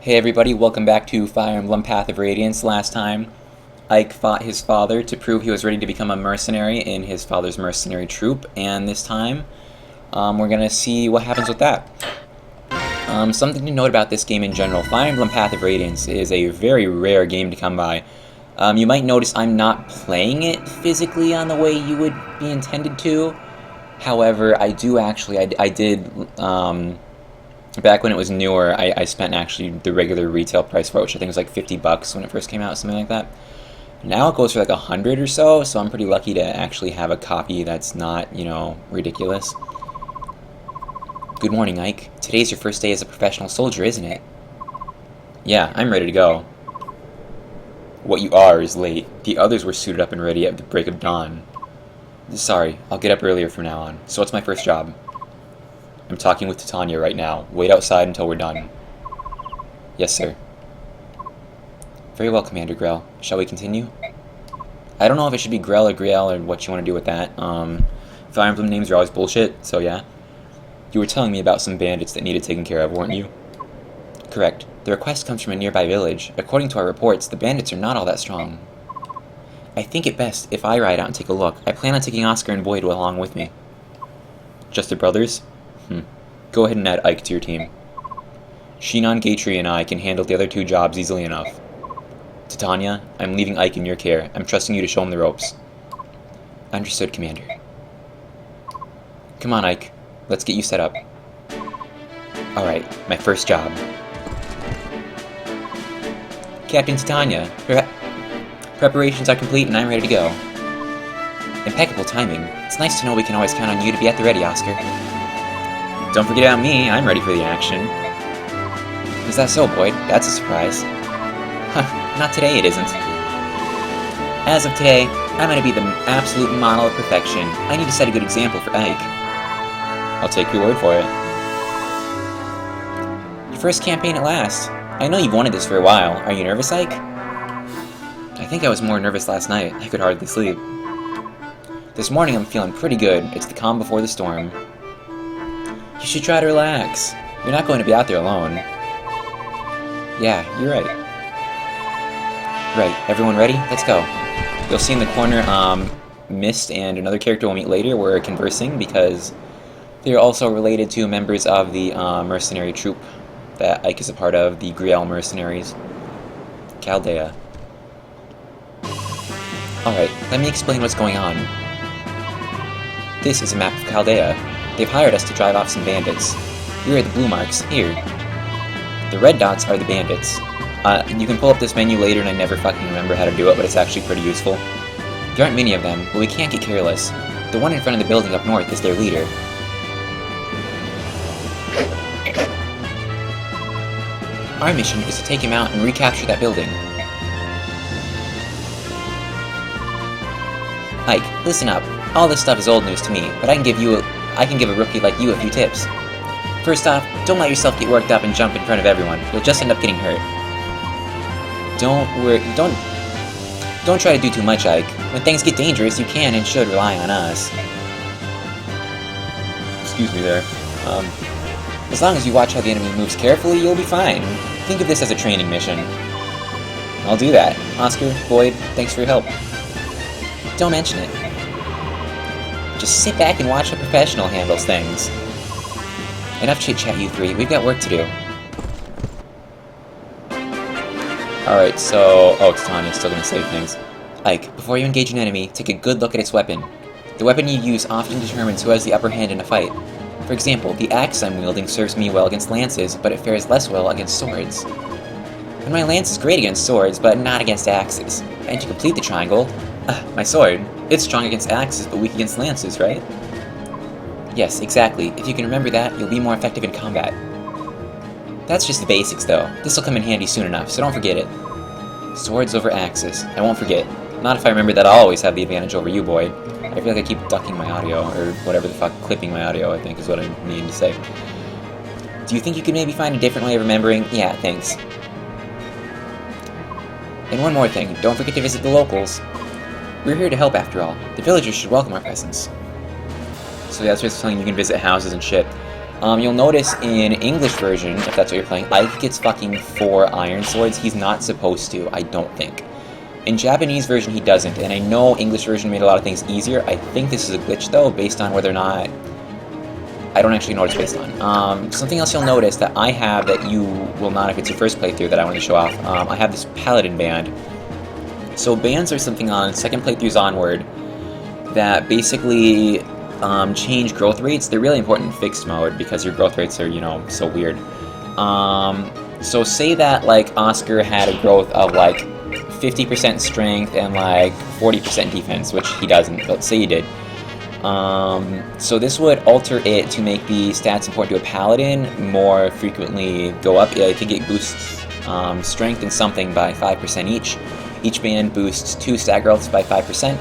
Hey everybody, welcome back to Fire Emblem Path of Radiance. Last time, Ike fought his father to prove he was ready to become a mercenary in his father's mercenary troop, and this time, we're gonna see what happens with that. Something to note about this game in general, Fire Emblem Path of Radiance is a very rare game to come by. You might notice I'm not playing it physically on the way you would be intended to. However, I do actually, I did, back when it was newer, I spent actually the regular retail price for it, which I think was like 50 bucks when it first came out, something like that. Now it goes for like 100 or so I'm pretty lucky to actually have a copy that's not, you know, ridiculous. Good morning, Ike. Today's your first day as a professional soldier, isn't it? Yeah, I'm ready to go. What you are is late. The others were suited up and ready at the break of dawn. Sorry, I'll get up earlier from now on. So what's my first job? I'm talking with Titania right now. Wait outside until we're done. Yes, sir. Very well, Commander Grell. Shall we continue? I don't know if it should be Grell or Griel or what you want to do with that. Fire Emblem names are always bullshit, so yeah. You were telling me about some bandits that needed taken care of, weren't you? Correct. The request comes from a nearby village. According to our reports, the bandits are not all that strong. I think it best if I ride out and take a look. I plan on taking Oscar and Boyd along with me. Just the brothers? Go ahead and add Ike to your team. Shinon, Gatry, and I can handle the other two jobs easily enough. Titania, I'm leaving Ike in your care. I'm trusting you to show him the ropes. Understood, Commander. Come on, Ike. Let's get you set up. Alright, my first job. Captain Titania, preparations are complete and I'm ready to go. Impeccable timing. It's nice to know we can always count on you to be at the ready, Oscar. Don't forget about me, I'm ready for the action. Is that so, Boyd? That's a surprise. Huh, not today it isn't. As of today, I'm going to be the absolute model of perfection. I need to set a good example for Ike. I'll take your word for it. Your first campaign at last. I know you've wanted this for a while. Are you nervous, Ike? I think I was more nervous last night. I could hardly sleep. This morning I'm feeling pretty good. It's the calm before the storm. You should try to relax. You're not going to be out there alone. Yeah, you're right. Right, everyone ready? Let's go. You'll see in the corner, Mist and another character we'll meet later were conversing because they're also related to members of the mercenary troop that Ike is a part of, the Griel mercenaries. Chaldea. Alright, let me explain what's going on. This is a map of Chaldea. They've hired us to drive off some bandits. Here are the blue marks, here. The red dots are the bandits. You can pull up this menu later and I never fucking remember how to do it, but it's actually pretty useful. There aren't many of them, but we can't get careless. The one in front of the building up north is their leader. Our mission is to take him out and recapture that building. Ike, listen up. All this stuff is old news to me, but I can give a rookie like you a few tips. First off, don't let yourself get worked up and jump in front of everyone. You'll just end up getting hurt. Don't try to do too much, Ike. When things get dangerous, you can and should rely on us. Excuse me there. As long as you watch how the enemy moves carefully, you'll be fine. Think of this as a training mission. I'll do that. Oscar, Boyd, thanks for your help. Don't mention it. Just sit back and watch how a professional handles things. Enough chit-chat, you three. We've got work to do. Alright, so... Oh, Titania's still gonna say things. Ike, before you engage an enemy, take a good look at its weapon. The weapon you use often determines who has the upper hand in a fight. For example, the axe I'm wielding serves me well against lances, but it fares less well against swords. And my lance is great against swords, but not against axes. And to complete the triangle... my sword. It's strong against axes, but weak against lances, right? Yes, exactly. If you can remember that, you'll be more effective in combat. That's just the basics, though. This'll come in handy soon enough, so don't forget it. Swords over axes. I won't forget. Not if I remember that I'll always have the advantage over you, Boyd. I feel like I keep ducking my audio, or whatever the fuck, clipping my audio, I think is what I mean to say. Do you think you could maybe find a different way of remembering? Yeah, thanks. And one more thing, don't forget to visit the locals. We're here to help after all. The villagers should welcome our presence. So that's just telling you can visit houses and shit. You'll notice in English version, if that's what you're playing, Ike gets fucking 4 iron swords. He's not supposed to, I don't think. In Japanese version, he doesn't, and I know English version made a lot of things easier. I think this is a glitch, though, based on whether or not... I don't actually know what it's based on. Something else you'll notice that I have that you will not if it's your first playthrough that I want to show off. I have this Paladin band. So bands are something on second playthroughs onward that basically change growth rates. They're really important in fixed mode because your growth rates are, you know, so weird. So say that, like, Oscar had a growth of, like, 50% strength and, like, 40% defense, which he doesn't, but say he did. So this would alter it to make the stats important to a Paladin more frequently go up. I think it boosts strength and something by 5% each. Each band boosts 2 stat growths by 5%,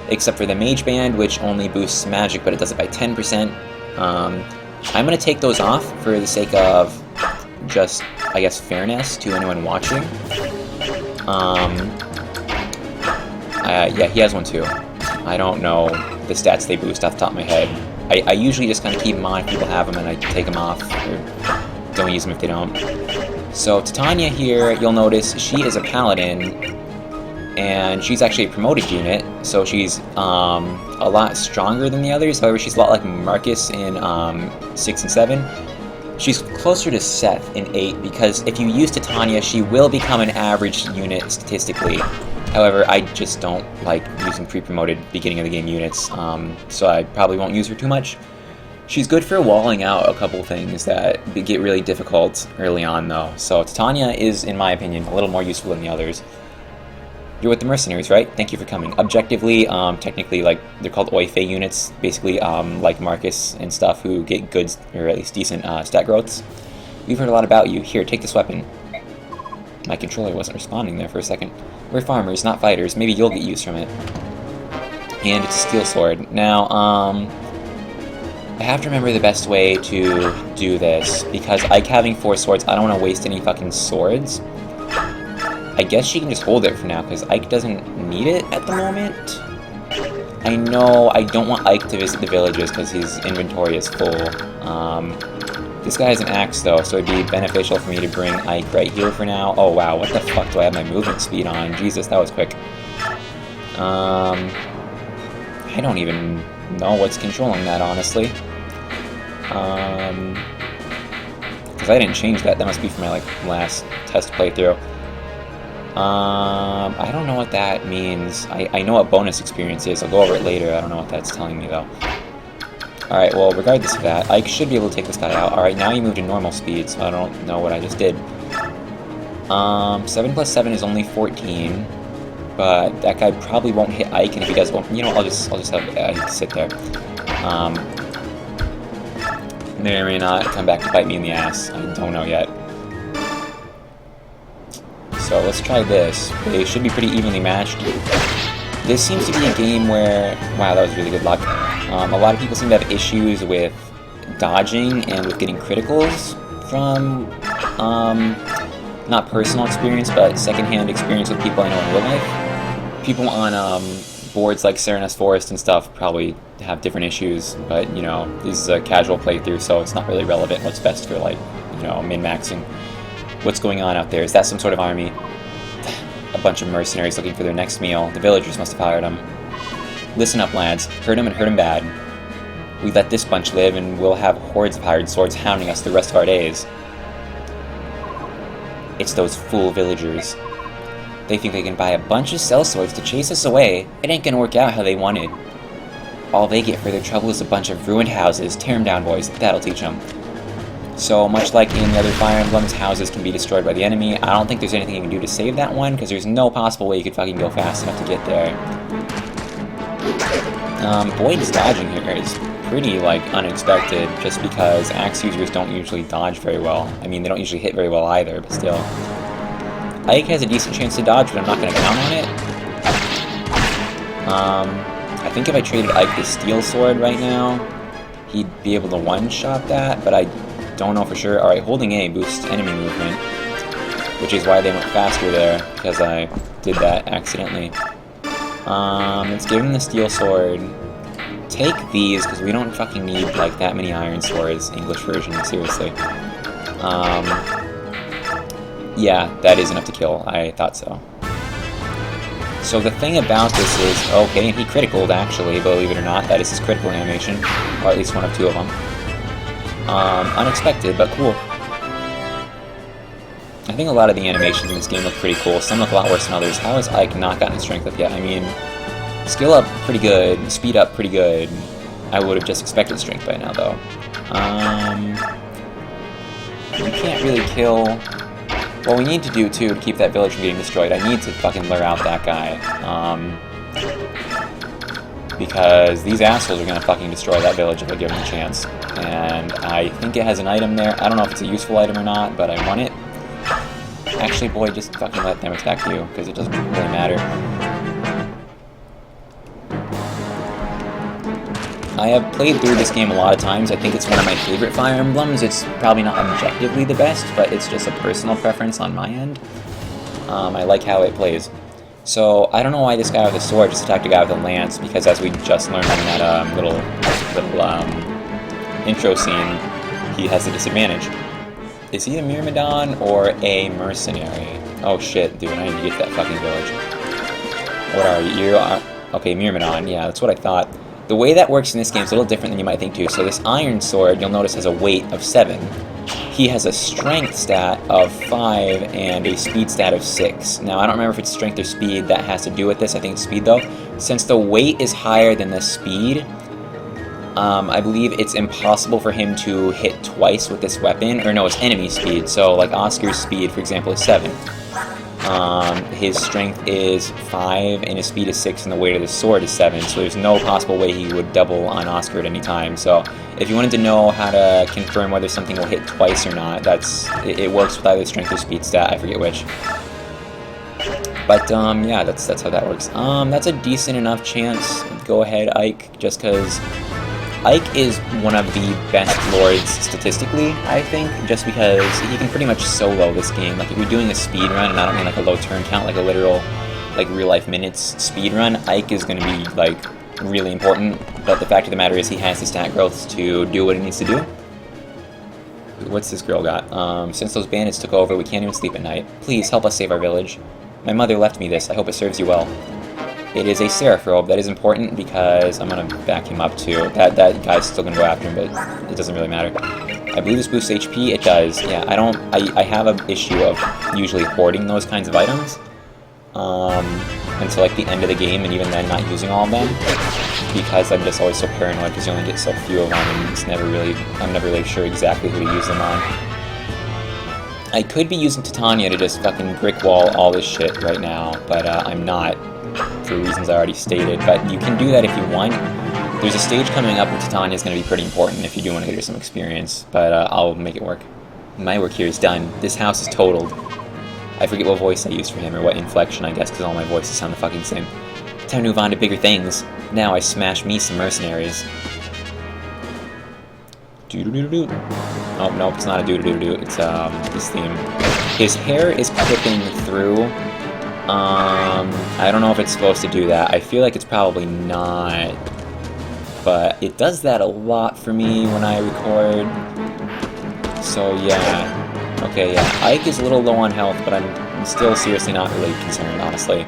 except for the Mage band, which only boosts magic, but it does it by 10%. I'm going to take those off for the sake of just, I guess, fairness to anyone watching. Yeah, he has one too. I don't know the stats they boost off the top of my head. I usually just kind of keep them on if people have them and I take them off, or don't use them if they don't. So Titania here, you'll notice she is a Paladin, and she's actually a promoted unit, so she's a lot stronger than the others. However, she's a lot like Marcus in 6 and 7. She's closer to Seth in 8, because if you use Titania, she will become an average unit statistically. However, I just don't like using pre-promoted beginning of the game units, so I probably won't use her too much. She's good for walling out a couple things that get really difficult early on, though. So Titania is, in my opinion, a little more useful than the others. You're with the mercenaries, right? Thank you for coming. Objectively, technically, like, they're called Oife units, basically, like Marcus and stuff, who get good, or at least decent, stat growths. We've heard a lot about you. Here, take this weapon. My controller wasn't responding there for a second. We're farmers, not fighters. Maybe you'll get use from it. And it's a steel sword. Now, I have to remember the best way to do this, because Ike having 4 swords, I don't want to waste any fucking swords. I guess she can just hold it for now, because Ike doesn't need it at the moment. I know I don't want Ike to visit the villages, because his inventory is full. This guy has an axe, though, so it'd be beneficial for me to bring Ike right here for now. Oh, wow, what the fuck do I have my movement speed on? Jesus, that was quick. I don't even know what's controlling that, honestly. Because I didn't change that. That must be from my, like, last test playthrough. I don't know what that means. I know what bonus experience is. I'll go over it later. I don't know what that's telling me, though. Alright, well, regardless of that, Ike should be able to take this guy out. Alright, now you moved to normal speed, so I don't know what I just did. 7 plus 7 is only 14, but that guy probably won't hit Ike, and if he does, well, you know, I'll just have Ike sit there. May or may not come back to bite me in the ass. I don't know yet. So let's try this. They should be pretty evenly matched. This seems to be a game where... Wow, that was really good luck. A lot of people seem to have issues with dodging and with getting criticals from, not personal experience, but secondhand experience with people I know in real life. People on boards like Serenus Forest and stuff probably have different issues, but, you know, this is a casual playthrough, so it's not really relevant what's best for, like, you know, min-maxing. What's going on out there? Is that some sort of army? A bunch of mercenaries looking for their next meal. The villagers must have hired them. Listen up, lads. Hurt them and hurt them bad. We let this bunch live, and we'll have hordes of hired swords hounding us the rest of our days. It's those fool villagers. They think they can buy a bunch of sellswords to chase us away. It ain't gonna work out how they wanted. All they get for their trouble is a bunch of ruined houses. Tear them down, boys. That'll teach them. So, much like in the other Fire Emblems, houses can be destroyed by the enemy. I don't think there's anything you can do to save that one, because there's no possible way you could fucking go fast enough to get there. Boyd's dodging here is pretty, like, unexpected, just because axe users don't usually dodge very well. I mean, they don't usually hit very well either, but still. Ike has a decent chance to dodge, but I'm not going to count on it. I think if I traded Ike the steel sword right now, he'd be able to one-shot that, but I don't know for sure. Alright, holding A boosts enemy movement, which is why they went faster there, because I did that accidentally. Let's give him the steel sword. take these, because we don't fucking need, like, that many iron swords, English version, seriously. Yeah, that is enough to kill. I thought so. So the thing about this is, okay, and he criticaled, actually, believe it or not. That is his critical animation, or at least one of two of them. Unexpected, but cool. I think a lot of the animations in this game look pretty cool. Some look a lot worse than others. How has Ike not gotten his strength up yet? I mean, skill up pretty good, speed up pretty good. I would have just expected strength by now, though. You can't really kill... What we need to do, too, to keep that village from getting destroyed, I need to fucking lure out that guy. Because these assholes are gonna fucking destroy that village if I give them a chance. And I think it has an item there. I don't know if it's a useful item or not, but I want it. Actually, boy, just fucking let them attack you, because it doesn't really matter. I have played through this game a lot of times. I think it's one of my favorite Fire Emblems. It's probably not objectively the best, but it's just a personal preference on my end. I like how it plays. So, I don't know why this guy with a sword just attacked a guy with a lance, because as we just learned in that little intro scene, he has a disadvantage. Is he a Myrmidon or a mercenary? Oh shit, dude, I need to get to that fucking village. What are you? You are... Okay, Myrmidon, yeah, that's what I thought. The way that works in this game is a little different than you might think too. So this iron sword, you'll notice, has a weight of 7. He has a strength stat of 5 and a speed stat of 6. Now, I don't remember if it's strength or speed that has to do with this. I think it's speed, though. Since the weight is higher than the speed, I believe it's impossible for him to hit twice with this weapon. Or no, it's enemy speed. So, like, Oscar's speed, for example, is 7. His strength is 5, and his speed is 6, and the weight of the sword is 7, so there's no possible way he would double on Oscar at any time. So, if you wanted to know how to confirm whether something will hit twice or not, it works with either strength or speed stat, I forget which. But, yeah, that's how that works. That's a decent enough chance. Go ahead, Ike, just because Ike is one of the best lords statistically, I think, just because he can pretty much solo this game. Like, if you're doing a speed run, and I don't mean like a low turn count, like a literal, like, real-life minutes speed run, Ike is going to be, like, really important. But the fact of the matter is he has the stat growth to do what he needs to do. What's this girl got? Since those bandits took over, we can't even sleep at night. Please, help us save our village. My mother left me this. I hope it serves you well. It is a Seraph robe. That is important because I'm going to back him up too. That guy's still going to go after him, but it doesn't really matter. I believe this boosts HP. It does. Yeah, I have an issue of usually hoarding those kinds of items until like the end of the game, and even then not using all of them because I'm just always so paranoid because you only get so few of them, and I'm never really sure exactly who to use them on. I could be using Titania to just fucking brick wall all this shit right now, but I'm not, for reasons I already stated, but you can do that if you want. There's a stage coming up where Titania is going to be pretty important if you do want to get her some experience, but I'll make it work. My work here is done. This house is totaled. I forget what voice I used for him, or what inflection, I guess, because all my voices sound the fucking same. Time to move on to bigger things. Now I smash me some mercenaries. Doo-doo-doo-doo. Oh, no, it's not a doo-doo-doo-doo. It's, this theme. His hair is clipping through. I don't know if it's supposed to do that. I feel like it's probably not. But it does that a lot for me when I record. So, yeah. Okay, yeah. Ike is a little low on health, but I'm still seriously not really concerned, honestly.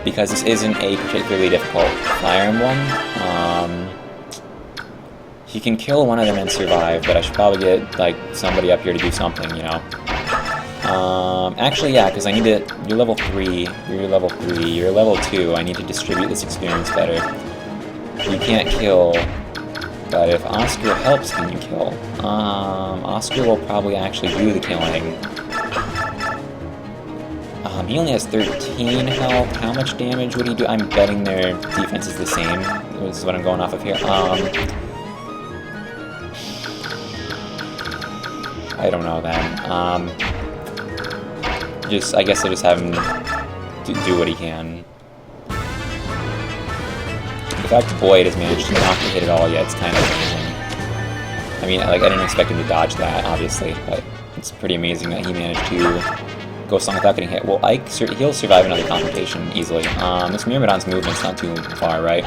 Because this isn't a particularly difficult Fire Emblem. He can kill one of them and survive, but I should probably get, like, somebody up here to do something, you know? Actually, yeah, because I need to... You're level 3, you're level 3, you're level 2. I need to distribute this experience better. You can't kill, but if Oscar helps, can you kill? Oscar will probably actually do the killing. He only has 13 health. How much damage would he do? I'm betting their defense is the same. This is what I'm going off of here. I don't know then. I guess I'll just have him do what he can. The fact that Boyd has managed to not get hit at all yet, it's kind of amazing. I mean, like, I didn't expect him to dodge that, obviously, but it's pretty amazing that he managed to go so long without getting hit. Well, Ike, he'll survive another confrontation easily. This Myrmidon's movement's not too far, right?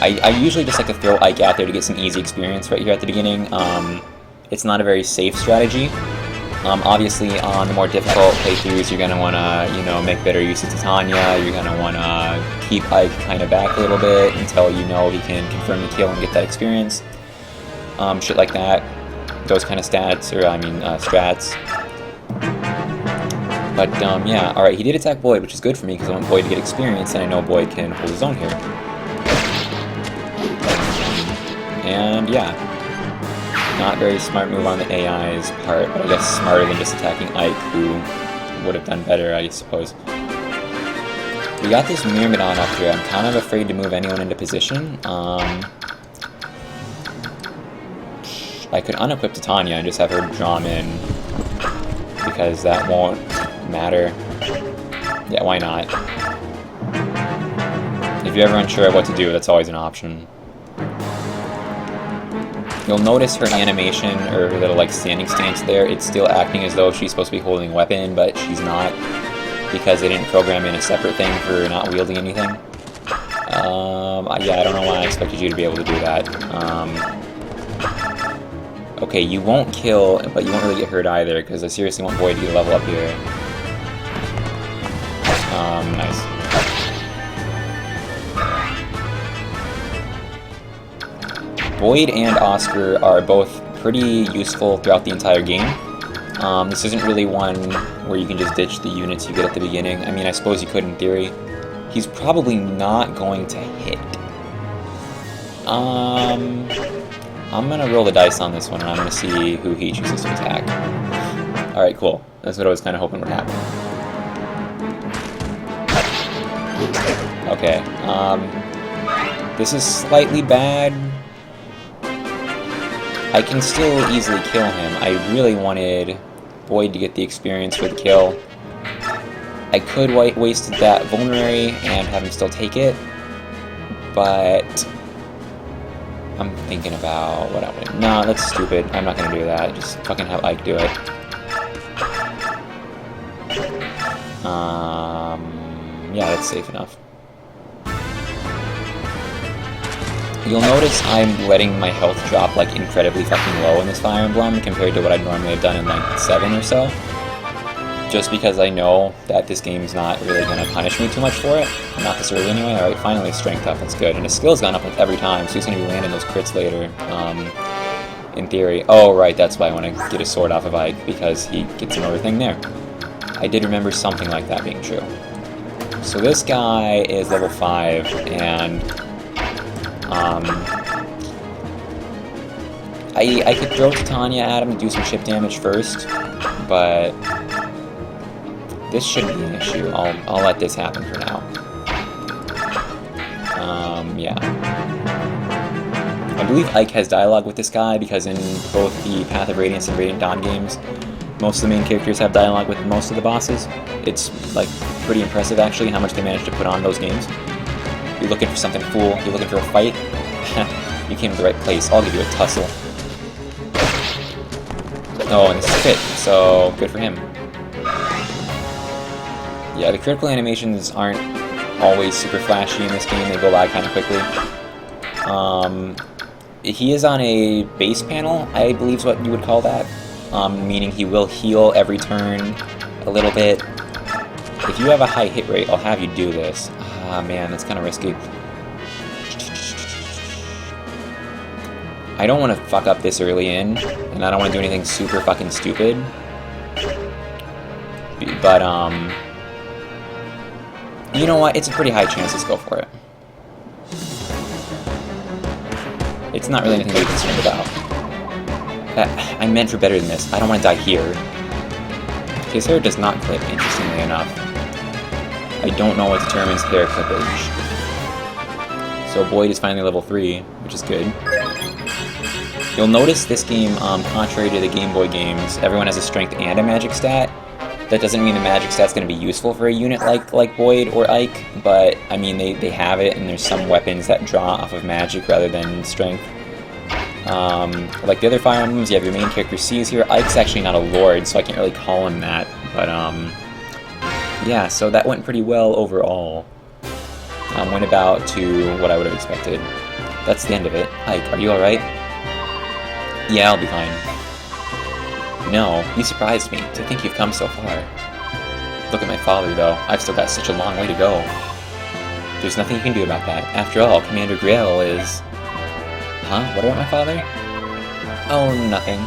I usually just like to throw Ike out there to get some easy experience right here at the beginning. It's not a very safe strategy. Obviously, on the more difficult playthroughs, you're going to want to, you know, make better use of Titania. You're going to want to keep Ike kind of back a little bit until you know he can confirm the kill and get that experience. Shit like that. Those kind of stats, or I mean, strats. But, yeah, alright, he did attack Boyd, which is good for me, because I want Boyd to get experience, and I know Boyd can hold his own here. And, yeah. Not very smart move on the AI's part, but I guess smarter than just attacking Ike, who would have done better, I suppose. We got this Myrmidon up here. I'm kind of afraid to move anyone into position. I could unequip Titania and just have her draw him in, because that won't matter. Yeah, why not? If you're ever unsure of what to do, that's always an option. You'll notice her animation, or her little like standing stance there, it's still acting as though she's supposed to be holding a weapon, but she's not, because they didn't program in a separate thing for not wielding anything. Yeah, I don't know why I expected you to be able to do that. Okay, you won't kill, but you won't really get hurt either, because I seriously want Boyd to get a level up here. Nice. Boyd and Oscar are both pretty useful throughout the entire game. This isn't really one where you can just ditch the units you get at the beginning. I mean, I suppose you could in theory. He's probably not going to hit. I'm gonna roll the dice on this one, and I'm gonna see who he chooses to attack. Alright, cool. That's what I was kind of hoping would happen. Okay, this is slightly bad. I can still easily kill him. I really wanted Boyd to get the experience for the kill. I could waste that vulnerary and have him still take it, but I'm thinking about what I'm gonna... No, that's stupid. I'm not gonna do that. Just fucking have Ike do it. Yeah, that's safe enough. You'll notice I'm letting my health drop like incredibly fucking low in this Fire Emblem compared to what I'd normally have done in like 7 or so. Just because I know that this game's not really going to punish me too much for it. Not this early anyway. Alright, finally strength up, that's good. And his skill's gone up like every time, so he's going to be landing those crits later. In theory. Oh, right, that's why I want to get a sword off of Ike, because he gets another thing there. I did remember something like that being true. So this guy is level 5, and I could throw Titania at him to do some chip damage first, but this shouldn't be an issue. I'll let this happen for now. Yeah. I believe Ike has dialogue with this guy, because in both the Path of Radiance and Radiant Dawn games, most of the main characters have dialogue with most of the bosses. It's, like, pretty impressive, actually, how much they managed to put on those games. You're looking for something cool, you're looking for a fight, you came to the right place. I'll give you a tussle. Oh, and this is fit, so good for him. Yeah, the critical animations aren't always super flashy in this game, they go by kind of quickly. He is on a base panel, I believe is what you would call that. Meaning he will heal every turn a little bit. If you have a high hit rate, I'll have you do this. Ah, man, that's kind of risky. I don't want to fuck up this early in, and I don't want to do anything super fucking stupid. But, you know what? It's a pretty high chance. Let's go for it. It's not really anything to be concerned about. I meant for better than this. I don't want to die here. His hair does not clip, interestingly enough. I don't know what determines hair clippage. So Boyd is finally level 3, which is good. You'll notice this game, contrary to the Game Boy games, everyone has a strength and a magic stat. That doesn't mean the magic stat's going to be useful for a unit like Boyd or Ike, but, I mean, they have it, and there's some weapons that draw off of magic rather than strength. Like the other Fire Emblems, you have your main character C's here. Ike's actually not a lord, so I can't really call him that, but, yeah, so that went pretty well overall. Went about to what I would have expected. That's the end of it. Ike, are you alright? Yeah, I'll be fine. No, you surprised me, to think you've come so far. Look at my father, though. I've still got such a long way to go. There's nothing you can do about that. After all, Commander Griel is... Huh? What about my father? Oh, nothing.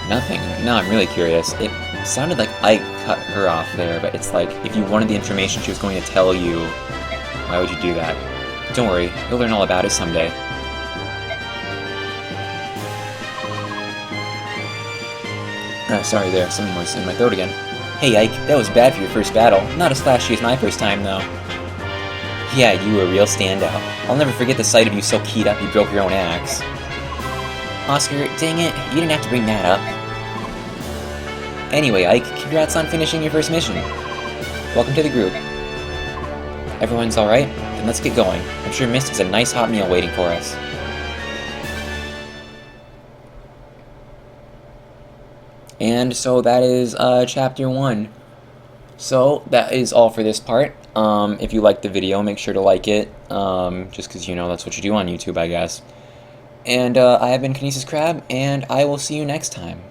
Nothing? Now I'm really curious. It sounded like Ike cut her off there, but it's like, if you wanted the information she was going to tell you, why would you do that? Don't worry, you'll learn all about it someday. Sorry there, something was in my throat again. Hey Ike, that was bad for your first battle. Not as flashy as my first time, though. Yeah, you were a real standout. I'll never forget the sight of you so keyed up you broke your own axe. Oscar, dang it, you didn't have to bring that up. Anyway, Ike, congrats on finishing your first mission. Welcome to the group. Everyone's alright? Then let's get going. I'm sure Mist has a nice hot meal waiting for us. And so that is chapter 1. So that is all for this part. If you liked the video, make sure to like it, just because, you know, that's what you do on YouTube, I guess. And I have been KinesisKrab, and I will see you next time.